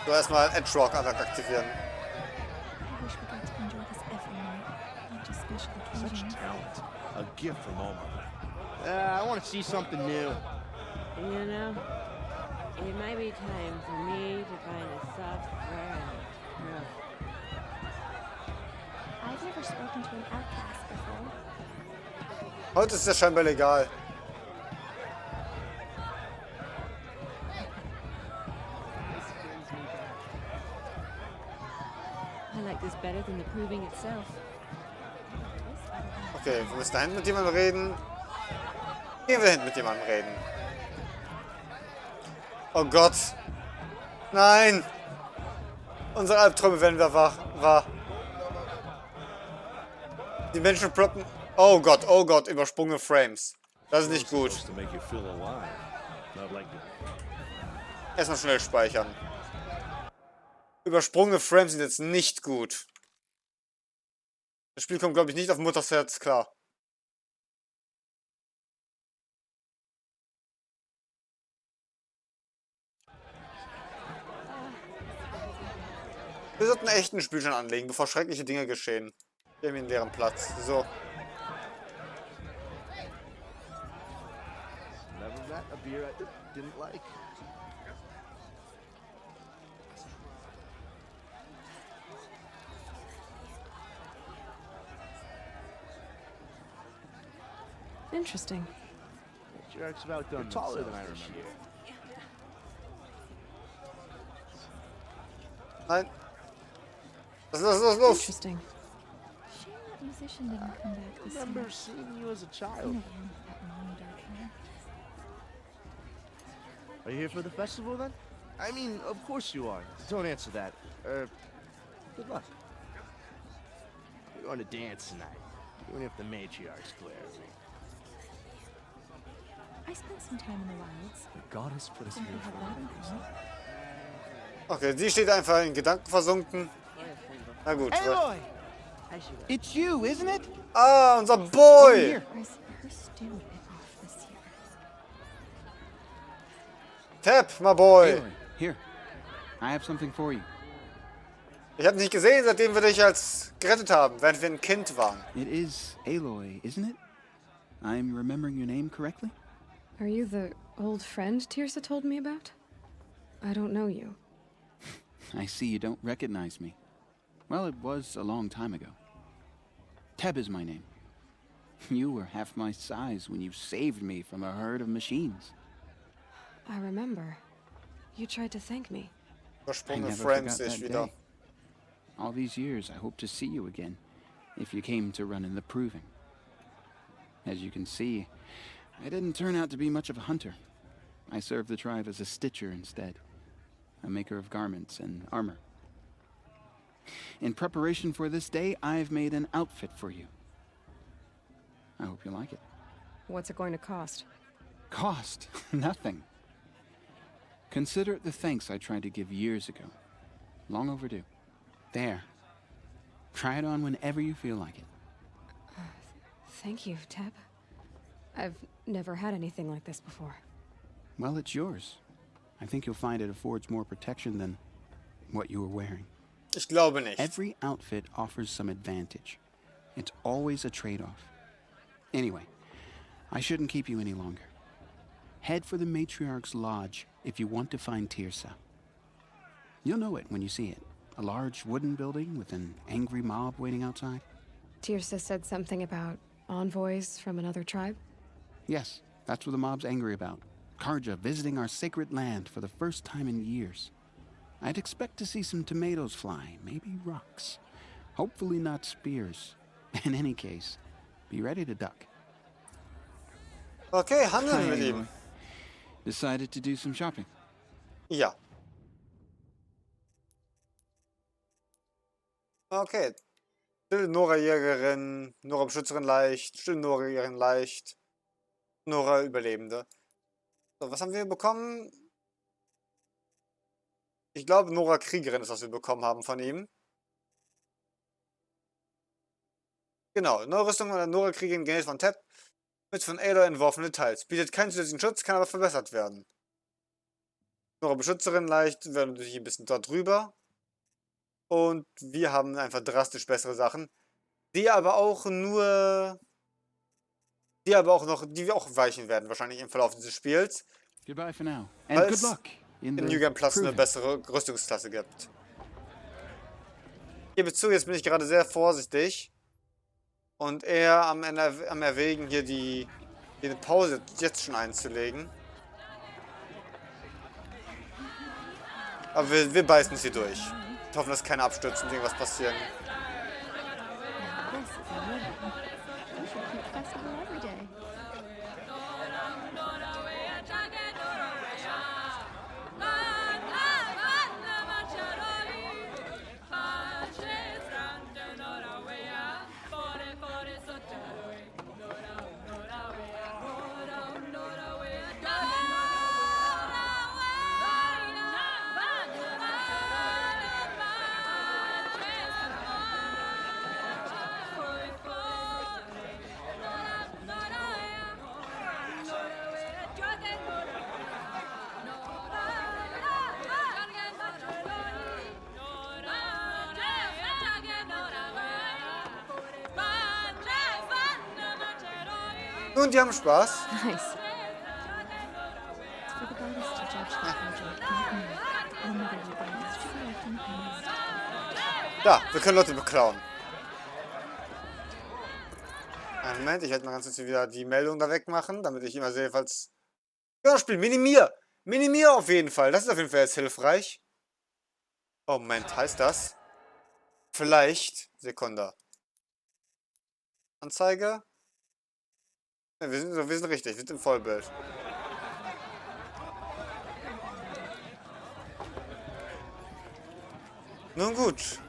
So, erstmal Edge-Rock-Attack aktivieren. I wish we got to enjoy this every night, not just special Such occasions. talent. A gift from all mother. I want to see something new. You know, it might be time for me to find a soft, square, and rough. I've never spoken to an outcast before. Heute ist ja scheinbar legal. I like this better than the proving itself. Okay, wir müssen da hinten mit jemandem reden. Gehen wir hinten mit jemandem reden. Oh Gott. Nein. Unsere Albträume werden wir wahr. Die Menschen ploppen. Oh Gott, übersprungene Frames. Das ist nicht gut. Supposed to make you feel alive. Not like Erstmal schnell speichern. Übersprungene Frames sind jetzt nicht gut. Das Spiel kommt, glaube ich, nicht auf Mutters Herz klar. Wir sollten echt einen Spielstand anlegen, bevor schreckliche Dinge geschehen. Wir haben ihn deren Platz. So. never met a beer I didn't like. Interesting. Jerks about done taller than I remember. Nein. Los. Interesting. Shame that musician didn't come back I this remember summer. seeing you as a You child. know the one with that long dark hair. Are you here for the festival then? I mean, of course you are. Don't answer that. Good luck. We're going to dance tonight, even if the matriarchs glare at me. I spent some time in the wilds. But God has put us Think here we have for that a in reason. common? Okay, sie steht einfach in Gedanken versunken. Na gut. Aloy! It's you, isn't it? Ah, unser Boy! Here. Where's her stew bit off this year? Tap, my boy! Aloy, here. I have something for you. Ich habe dich nicht gesehen, seitdem wir dich als gerettet haben, während wir ein Kind waren. It is Aloy, isn't it? I'm remembering your name correctly? Are you the old friend Tirsa told me about? I don't know you. I see you don't recognize me. Well, it was a long time ago. Teb is my name. You were half my size when you saved me from a herd of machines. I remember. You tried to thank me. I Übersprungene never Frames forgot sehe ich that wieder. day. All these years, I hope to see you again, if you came to run in the proving. As you can see, I didn't turn out to be much of a hunter. I served the tribe as a stitcher instead, a maker of garments and armor. In preparation for this day, I've made an outfit for you. I hope you like it. What's it going to cost? Cost? Nothing. Consider it the thanks I tried to give years ago. Long overdue. There. Try it on whenever you feel like it. Thank you, Teb. I've never had anything like this before. Well, it's yours. I think you'll find it affords more protection than what you were wearing. Ich glaube nicht. Every outfit offers some advantage. It's always a trade-off. Anyway, I shouldn't keep you any longer. Head for the Matriarch's Lodge if you want to find Tirsa. You'll know it when you see it. A large wooden building with an angry mob waiting outside. Tirsa said something about envoys from another tribe? Yes, that's what the mob's angry about. Karja visiting our sacred land for the first time in years. I'd expect to see some tomatoes fly, maybe rocks. Hopefully not spears. In any case, be ready to duck. Okay, handeln wir mit Hi, ihm. Aloy. Decided to do some shopping. Ja. Okay. Stille Nora Jägerin, Nora Beschützerin leicht, Stille Nora Jägerin leicht, Nora Überlebende. So, was haben wir bekommen? Ich glaube, Nora Kriegerin ist, was wir bekommen haben von ihm. Genau, neue Rüstung von der Nora Kriegerin generiert von Teb mit von Aloy entworfene Details. Bietet keinen zusätzlichen Schutz, kann aber verbessert werden. Nora Beschützerin leicht, wäre natürlich ein bisschen dort drüber. Und wir haben einfach drastisch bessere Sachen, die aber auch nur, die wir auch weichen werden, wahrscheinlich im Verlauf dieses Spiels, Goodbye for now. weil And good es luck in in the New Game Plus eine proving. bessere Rüstungsklasse gibt. Ich gebe zu, jetzt bin ich gerade sehr vorsichtig und eher am Erwägen, hier die eine Pause jetzt schon einzulegen. Aber wir beißen es hier durch. Ich hoffe, dass keine Abstürze und irgendwas passieren. This is a new one. We should keep festival every day. Und die haben Spaß. Nice. It's for the goddess to judge the project, not me. I'll never be biased. So I can be. Da, wir können Leute beklauen. Einen Moment, ich werde mal ganz kurz hier wieder die Meldung da wegmachen, damit ich immer sehe, falls... Ja, Spiel, minimier! Minimier auf jeden Fall. Das ist auf jeden Fall jetzt hilfreich. Oh, Moment, heißt das? Vielleicht... Sekunde. Anzeige? Ja, wir sind richtig, wir sind im Vollbild. Nun gut.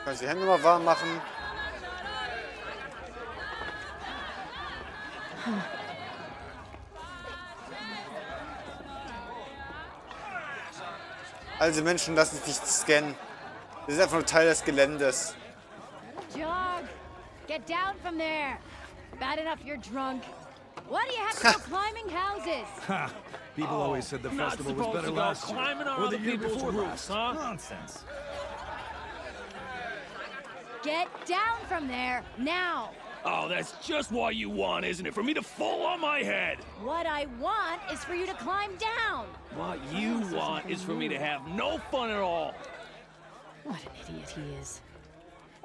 Können Sie die Hände mal warm machen? Also Menschen lassen sich nicht scannen. Das ist einfach nur Teil des Geländes. Jog! Get down from there! Bad enough you're drunk. Why do you have to go climbing houses? Ha! People always said the festival was better last year. Or the year before last. Nonsense. Get down from there, now! Oh, that's just what you want, isn't it? For me to fall on my head! What I want is for you to climb down! What you want is for me to have no fun at all! What an idiot he is.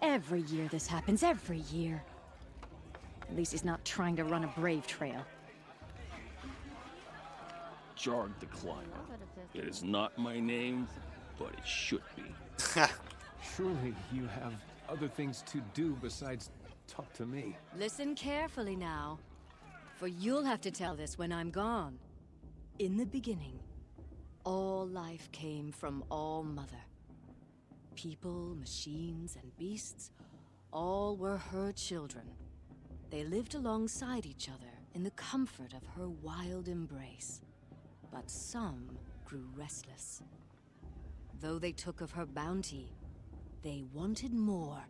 Every year this happens, every year. At least he's not trying to run a brave trail. Jarg the Climber. It is not my name, but it should be. Surely you have other things to do besides talk to me. Listen carefully now, for you'll have to tell this when I'm gone. In the beginning, all life came from All Mother. People, machines, and beasts, all were her children. They lived alongside each other in the comfort of her wild embrace. But some grew restless. Though they took of her bounty, they wanted more.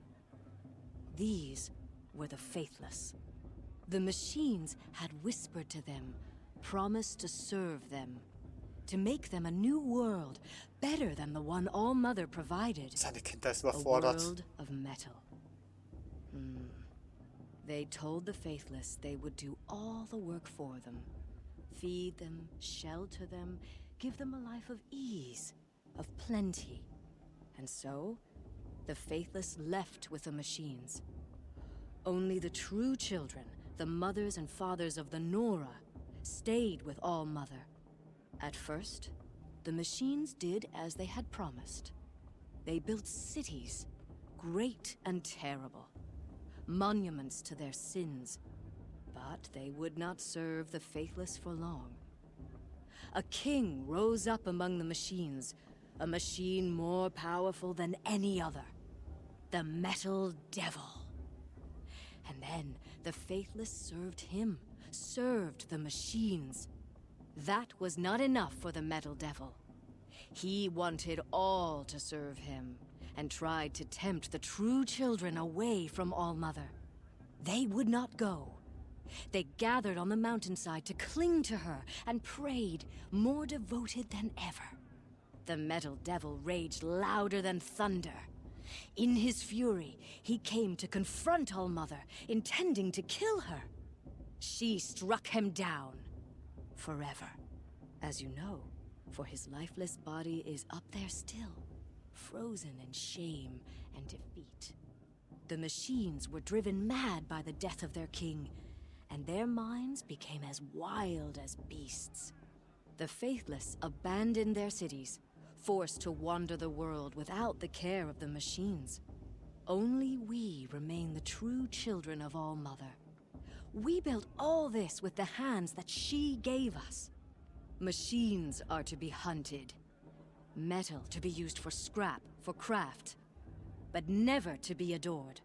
These were the faithless. The machines had whispered to them, promised to serve them, to make them a new world, better than the one All Mother provided. Seine Kinder ist A überfordert. world of metal. They told the faithless they would do all the work for them. Feed them, shelter them, give them a life of ease, of plenty. And so, the faithless left with the machines. Only the true children, the mothers and fathers of the Nora, stayed with All Mother. At first, the machines did as they had promised. They built cities, great and terrible, monuments to their sins, but they would not serve the faithless for long. A king rose up among the machines, a machine more powerful than any other, the Metal Devil. And then the faithless served him, served the machines. That was not enough for the Metal Devil. He wanted all to serve him, and tried to tempt the true children away from All Mother. they would not go. They gathered on the mountainside to cling to her and prayed, more devoted than ever. The metal devil raged louder than thunder. In his fury, he came to confront All-Mother, intending to kill her. She struck him down forever. As you know, for his lifeless body is up there still, frozen in shame and defeat. The machines were driven mad by the death of their king, and their minds became as wild as beasts. The faithless abandoned their cities, forced to wander the world without the care of the machines. Only we remain the true children of All-Mother. We built all this with the hands that she gave us. Machines are to be hunted. Metal to be used for scrap, for craft. But never to be adored.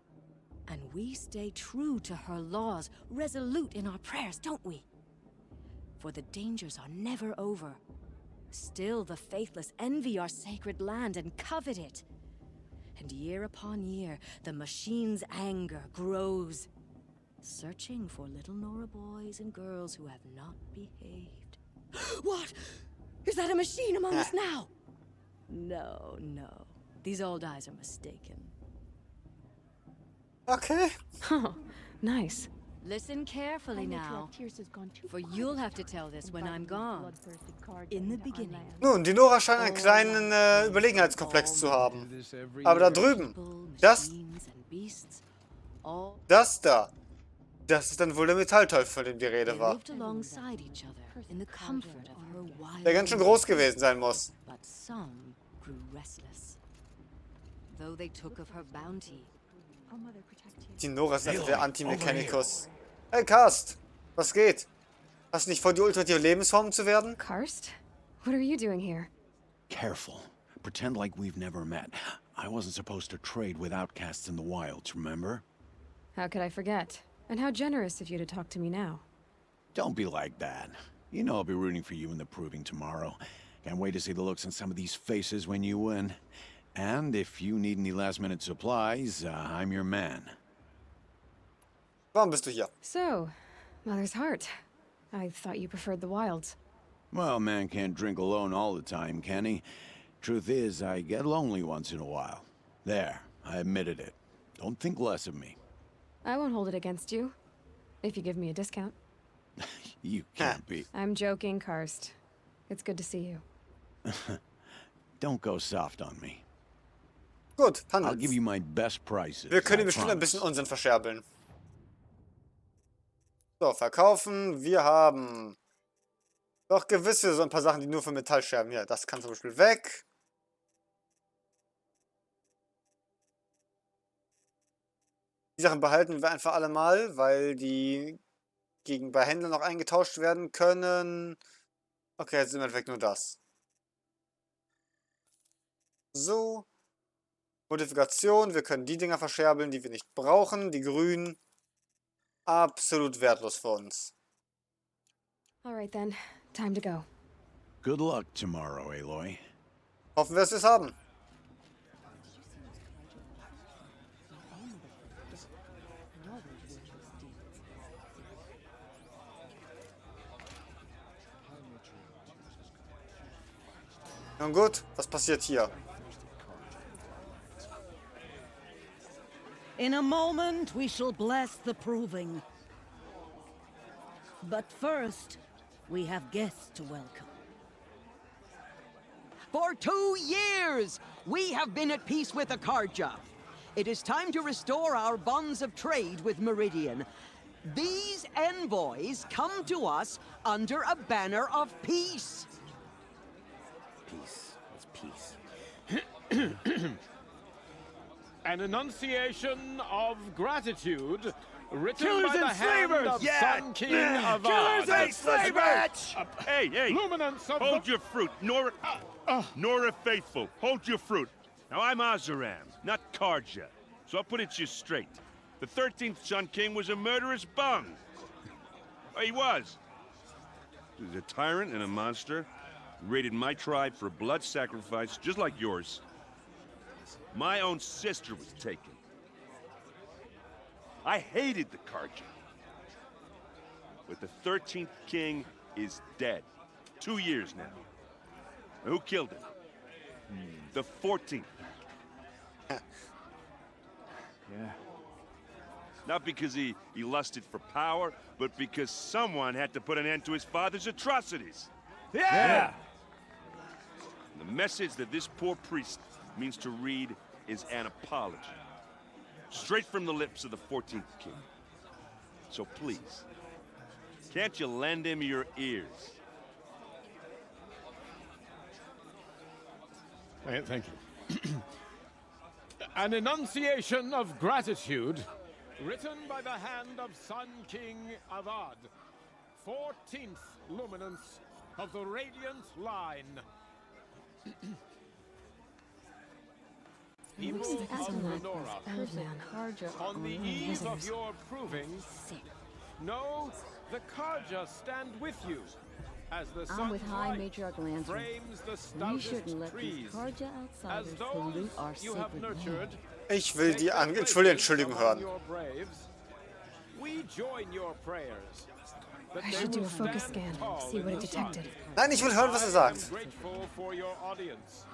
And we stay true to her laws, resolute in our prayers, don't we? For the dangers are never over. Still the faithless envy our sacred land and covet it. And year upon year, the machine's anger grows, searching for little Nora boys and girls who have not behaved. What? Is that a machine among us now? No, no. These old eyes are mistaken. Okay. Oh, nice. Listen carefully now, for you'll have to tell this when I'm gone. In the beginning. Nun, die Nora scheint einen kleinen Überlegenheitskomplex zu haben. Aber da drüben, das da, das ist dann wohl der Metallteufel, von dem die Rede war. Der ganz schön groß gewesen sein muss. Die Nora ist einfach der Anti-Mechanicus. Hey Karst, was geht? Hast du nicht vor, die ultimative Lebensform zu werden? Karst? What are you doing here? Careful. Pretend like we've never met. I wasn't supposed to trade with outcasts in the wilds, remember? How could I forget? And how generous of you to talk to me now. Don't be like that. You know I'll be rooting for you in the proving tomorrow. Can't wait to see the looks on some of these faces when you win. And if you need any last-minute supplies, I'm your man. Warum bist du hier? So, Mother's heart. I thought you preferred the wilds. Well, man can't drink alone all the time, can he? Truth is, I get lonely once in a while. There, I admitted it. Don't think less of me. I won't hold it against you, if you give me a discount. You can't be. I'm joking, Karst. It's good to see you. Don't go soft on me. Gut, I'll give you my best prices. Wir können bestimmt ein bisschen Unsinn verscherbeln. So, verkaufen. Wir haben doch gewisse so ein paar Sachen, die nur für Metall scherben. Ja, das kann zum Beispiel weg. Die Sachen behalten wir einfach alle mal, weil die bei Händlern noch eingetauscht werden können. Okay, jetzt ist im Endeffekt nur das. So. Modifikation. Wir können die Dinger verscherbeln, die wir nicht brauchen. Die grünen. Absolut wertlos für uns. Alright then, time to go. Good luck tomorrow, Aloy. Hoffen wir, dass wir es haben. Nun gut, was passiert hier? In a moment, we shall bless the proving. But first, we have guests to welcome. For 2 years, we have been at peace with Akarja. It is time to restore our bonds of trade with Meridian. These envoys come to us under a banner of peace. Peace. It's peace. An enunciation of gratitude written Killers by the and hand slavers! of Yeah! Sun King Yeah! of Killers and slavers! Hey! Luminance of Hold your fruit, Nora Faithful. Hold your fruit. Now I'm Azaram, not Karja, so I'll put it just straight. The 13th Sun King was a murderous bung. He was. He was a tyrant and a monster. He raided my tribe for a blood sacrifice, just like yours. My own sister was taken. I hated the Karja. But the 13th king is dead. 2 years now. And who killed him? The 14th. Yeah. Not because he lusted for power, but because someone had to put an end to his father's atrocities. Yeah! The message that this poor priest means to read is an apology. Straight from the lips of the 14th king. So please, can't you lend him your ears? Thank you. An enunciation of gratitude, written by the hand of Sun King Avad, 14th luminance of the Radiant Line. People of Lenora, on the eve of your proving, know the Karja stand with you, as the I'm with High sun's Matriarch light Lantern. frames the We stoutest shouldn't let these trees, Karja as outsiders those pollute our you have sacred nurtured. land. Ich will die Entschuldigung hören. Your braves. We join your prayers. that I they should do will a focus stand scan, tall see in what it the sun. detected. Nein, ich will hören, was er I am sagt. grateful for your audience.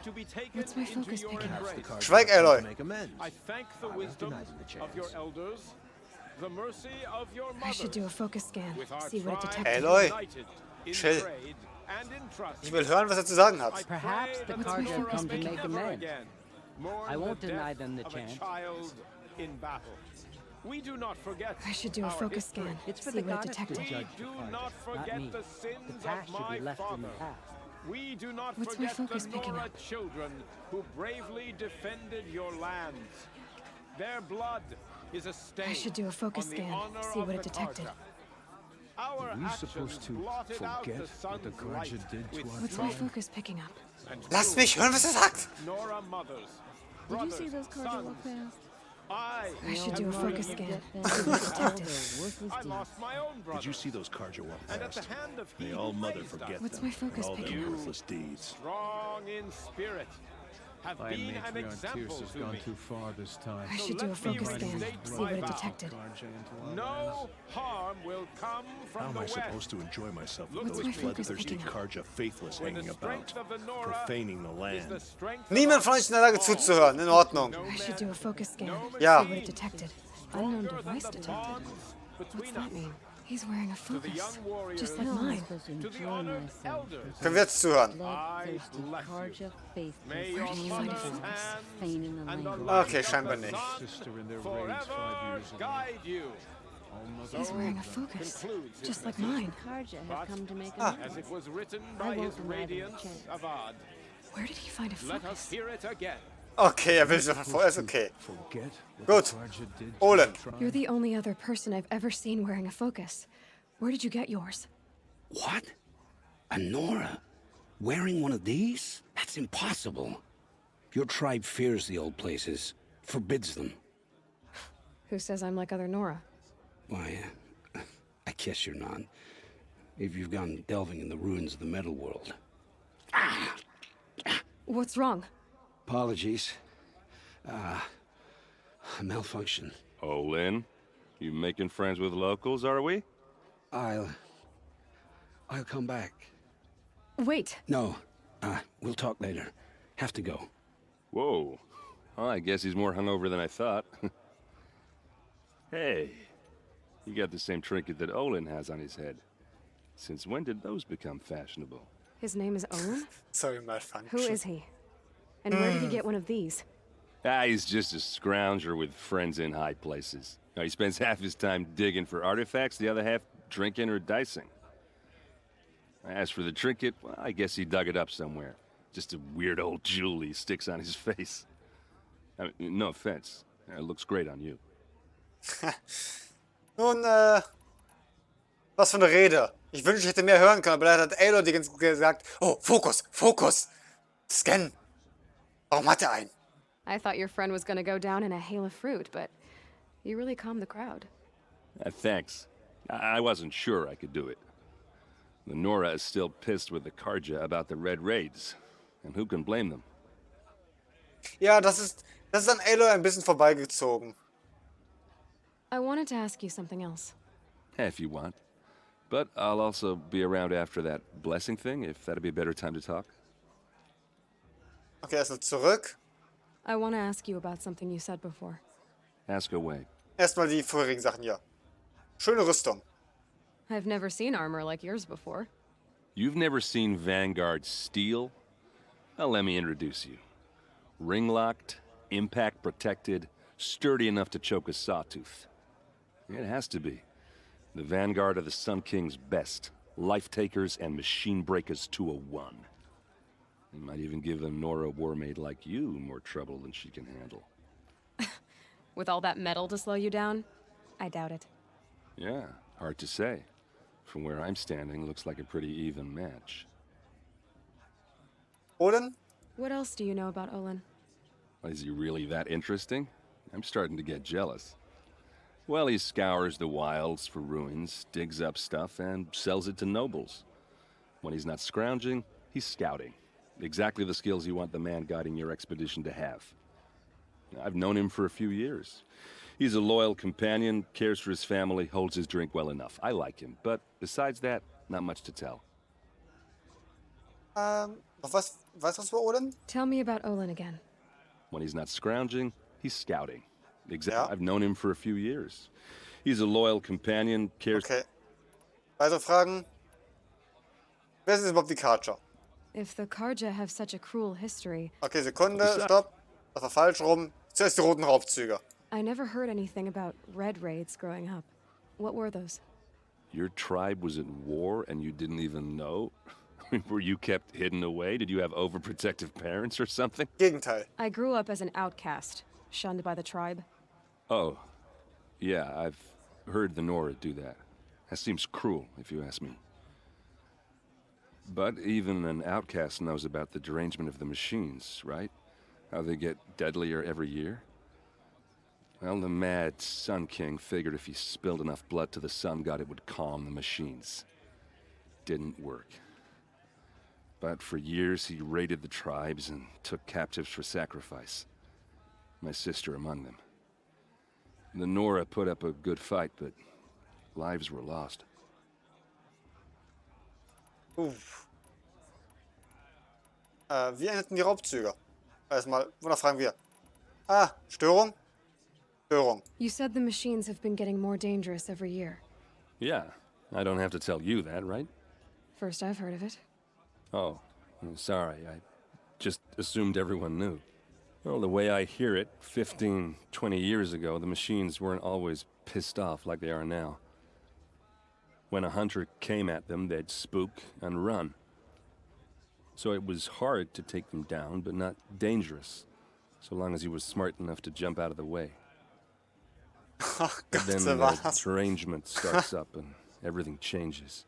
To be taken What's my into focus your picking up? embrace. Schweig, Aloy. I thank the wisdom of your elders, the mercy of your I should do a mothers, focus scan, with our see what it tribes detected. Aloy, united in chill. trade and in trust. Ich will hören, was er zu sagen hat. Perhaps the Karja have come to make amends. I won't the deny death them the of a chance. child in battle. We do not forget I should do a our focus history. scan, It's for see the what it goddess to detected. judge We the do Karja, not forget me. the sins The past of should my be left in the father. past. We do not What's my forget focus the picking Nora up? children who bravely defended your lands. Their blood is a stain I should do a focus on the scan, honor see of what it the detected. Karja. Our Are we actions supposed to blotted out forget the what the sun's Karja light did to with our What's my smoke focus picking up? and Lass mich hören, was er sagt. Nora mothers, Did you see brothers, those Karja sons. walk past? I should do a have focus murdered scan, see what it detected. I lost my own brother. Did you see those Karja walk And at the past? hand of he May who all mother raised forget us, What's them my focus for all their picking up? worthless deeds. strong in spirit, have By been an matriarch example Tears has to gone me. too far this time. I So should do a let me focus scan, restate see my what it vow. detected. No harm will come from How am the I west. supposed to enjoy myself with What's those my focus bloodthirsty picking up? Karja faithless When the hanging about, strength of the Nora profaning the is the land? strength of Niemand von euch ist in der Lage zuzuhören. In Ordnung. I should do a focus scan, Ja. see what it detected. Unknown device detected. What's that mean? He's wearing a to the focus, young warriors, just like How am I mine. supposed to to the enjoy honored myself? elders. Können wir jetzt zuhören? Bloodthirsty bless you. Karja faithful. May Where your did he find mother's it? hands Feigning the and the language. light Okay, of scheinbar the nicht. sun forever guide you. He's wearing a focus, Concludes his just like message. mine. Karja have But, come to make Ah. as amends. it was written I by won't his deny them the radiance, chance. Avad, Where did he find a let us focus? hear it again. Okay, er will es davor. Ist okay. Forget Gut. Olen. You're the only other person I've ever seen wearing a focus. Where did you get yours? What? A Nora? Wearing one of these? That's impossible. Your tribe fears the old places, forbids them. Who says I'm like other Nora? Why, I guess you're not. If you've gone delving in the ruins of the metal world. What's wrong? Apologies. A malfunction. Oh, Lynn, you making friends with locals, are we? I'll come back. Wait. No, we'll talk later. Have to go. Whoa. Well, I guess he's more hungover than I thought. Hey, you got the same trinket that Olin has on his head. Since when did those become fashionable? His name is Owen? Sorry, malfunction. Who is he? And where did he get one of these? He's just a scrounger with friends in high places. He spends half his time digging for artifacts, the other half drinking or dicing. As for the trinket, well, I guess he dug it up somewhere. Just a weird old jewel he sticks on his face. I mean, no offense. It looks great on you. Nun, was für eine Rede. Ich wünschte, ich hätte mehr hören können, aber leider hat Aloy die ganze Zeit gesagt, oh, Fokus, Fokus, Scan. Warum hat er einen? I thought your friend was gonna go down in a hail of fruit, but you really calmed the crowd. Thanks. I wasn't sure I could do it. The Nora is still pissed with the Karja about the Red Raids. And who can blame them? Ja, das ist an Aloy ein bisschen vorbeigezogen. I wanted to ask you something else. If you want. But I'll also be around after that blessing thing, if that'd be a better time to talk. Okay, erstmal zurück. I want to ask you about something you said before. Ask away. Erstmal die vorherigen Sachen hier. Schöne Rüstung. I've never seen armor like yours before. You've never seen Vanguard steel? Well, let me introduce you. Ring-locked, impact-protected, sturdy enough to choke a sawtooth. It has to be. The Vanguard of the Sun King's best. Life-takers and machine breakers to a one. They might even give a Nora warmaid like you more trouble than she can handle. With all that metal to slow you down? I doubt it. Yeah, hard to say. From where I'm standing, looks like a pretty even match. Olin? What else do you know about Olin? Is he really that interesting? I'm starting to get jealous. Well, he scours the wilds for ruins, digs up stuff, and sells it to nobles. When he's not scrounging, he's scouting. Exactly the skills you want the man guiding your expedition to have. I've known him for a few years. He's a loyal companion, cares for his family, holds his drink well enough. I like him, but besides that, not much to tell. Noch was über Olin? Tell me about Olin again. When he's not scrounging, he's scouting. Ja. I've known him for a few years. He's a loyal companion, cares... Okay. Weitere Fragen? Wer sind überhaupt die Karcher? If the Karja have such a cruel history... Okay, Sekunde, stopp. Das war falsch rum. Zuerst die roten Raubzüge. I never heard anything about red raids growing up. What were those? Your tribe was at war and you didn't even know? Were you kept hidden away? Did you have overprotective parents or something? Gegenteil. I grew up as an outcast, shunned by the tribe. Oh, yeah, I've heard the Nora do that. That seems cruel, if you ask me. But even an outcast knows about the derangement of the machines, right? How they get deadlier every year? Well, the mad Sun King figured if he spilled enough blood to the sun god, it would calm the machines. Didn't work. But for years, he raided the tribes and took captives for sacrifice. My sister among them. The Nora put up a good fight, but lives were lost. Wie endeten die Raubzüge? Erstmal, wonach fragen wir? Ah, Störung? Störung. You said the machines have been getting more dangerous every year. Yeah, I don't have to tell you that, right? First I've heard of it. Oh, I'm sorry. I just assumed everyone knew. Well, the way I hear it, 15, 20 years ago, the machines weren't always pissed off like they are now. When a hunter came at them, they'd spook and run. So it was hard to take them down, but not dangerous, so long as he was smart enough to jump out of the way. But then the derangement starts up and everything changes.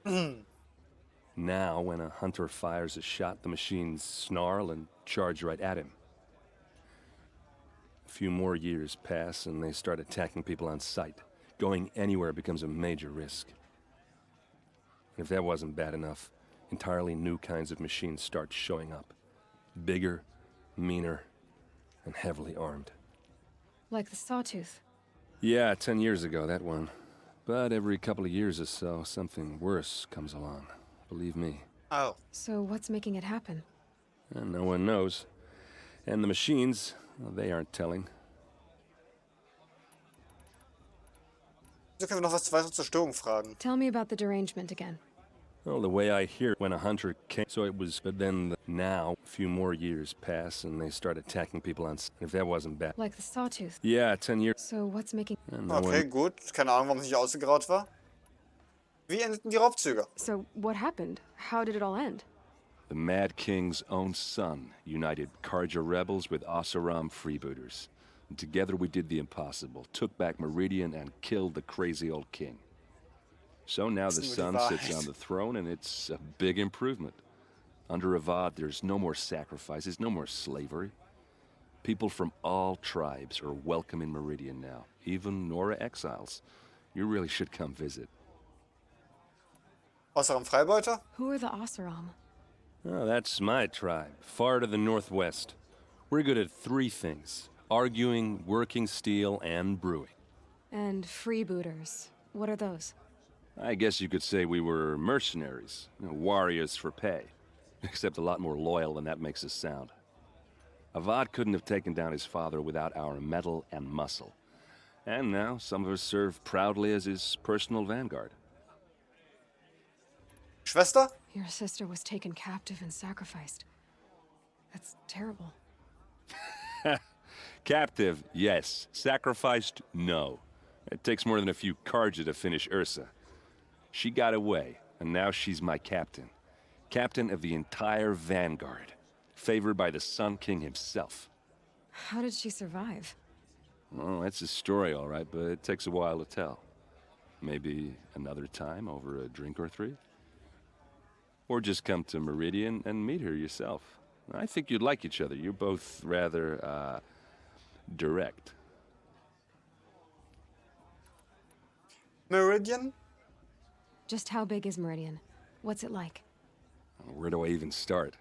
Now, when a hunter fires a shot, the machines snarl and charge right at him. A few more years pass and they start attacking people on sight. Going anywhere becomes a major risk. If that wasn't bad enough, entirely new kinds of machines start showing up. Bigger, meaner, and heavily armed. Like the Sawtooth. Yeah, 10 years ago, that one. But every couple of years or so, something worse comes along. Believe me. Oh. So what's making it happen? And no one knows. And the machines, well, they aren't telling. So können wir noch was weiter zur Störung fragen. Tell me about the derangement again. Well, the way I hear it, when a hunter came, so it was, but then now, a few more years pass and they start attacking people on, if that wasn't bad. Like the Sawtooth. Yeah, 10 years. So what's making... Okay, gut. Keine Ahnung, warum es nicht ausgegraut war. Wie endeten die Raubzüge? So what happened? How did it all end? The Mad King's own son united Karja rebels with Oseram freebooters. And together we did the impossible, took back Meridian and killed the crazy old king. So now the son sits on the throne and it's a big improvement. Under Avad, there's no more sacrifices, no more slavery. People from all tribes are welcome in Meridian now, even Nora exiles. You really should come visit. Oseram Freibeuter? Who are the Oseram? Oh, that's my tribe, far to the northwest. We're good at three things: arguing, working steel, and brewing. And freebooters. What are those? I guess you could say we were mercenaries, warriors for pay. Except a lot more loyal than that makes us sound. Avad couldn't have taken down his father without our metal and muscle. And now some of us serve proudly as his personal vanguard. Schwester? Your sister was taken captive and sacrificed. That's terrible. Captive, yes. Sacrificed, no. It takes more than a few Karja to finish Ursa. She got away, and now she's my captain. Captain of the entire vanguard. Favored by the Sun King himself. How did she survive? Oh, that's a story, all right, but it takes a while to tell. Maybe another time over a drink or three? Or just come to Meridian and meet her yourself. I think you'd like each other. You're both rather, direct. Meridian? Just how big is Meridian? What's it like? Where do I even start?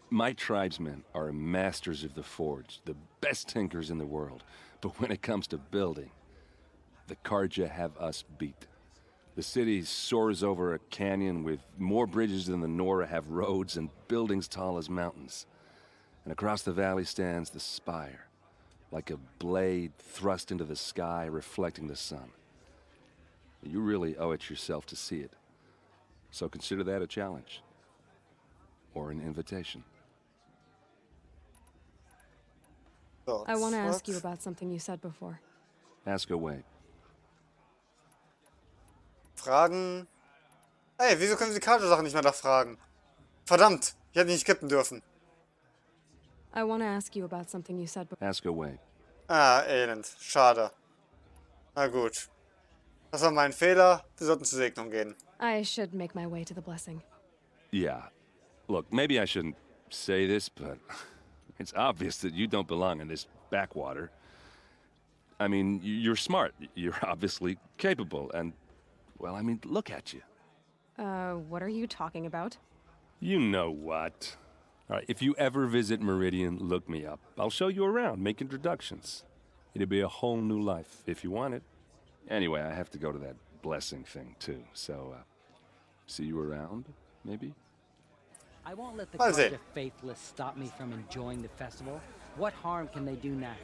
My tribesmen are masters of the forge, the best tinkers in the world. But when it comes to building, the Karja have us beat. The city soars over a canyon with more bridges than the Nora have roads and buildings tall as mountains. And across the valley stands the spire, like a blade thrust into the sky reflecting the sun. You really owe it yourself to see it. So consider that a challenge. Or an invitation. I want to ask you about something you said before. Ask away. Fragen. Ey, wieso können Sie die Karte-Sachen nicht mehr da fragen? Verdammt, ich hätte nicht skippen dürfen. I want to ask you about something you said before. Ask away. Ah, elend. Schade. Na gut. Das war mein Fehler. Wir sollten zur Segnung gehen. I should make my way to the blessing. Yeah. Look, maybe I shouldn't say this, but it's obvious that you don't belong in this backwater. I mean, you're smart. You're obviously capable, and, well, I mean, look at you. What are you talking about? You know what. All right, if you ever visit Meridian, look me up. I'll show you around, make introductions. It'll be a whole new life, if you want it. Anyway, I have to go to that blessing thing, too, so, see you around, maybe? I won't let the Karja faithless stop me from enjoying the festival. What harm can they do now?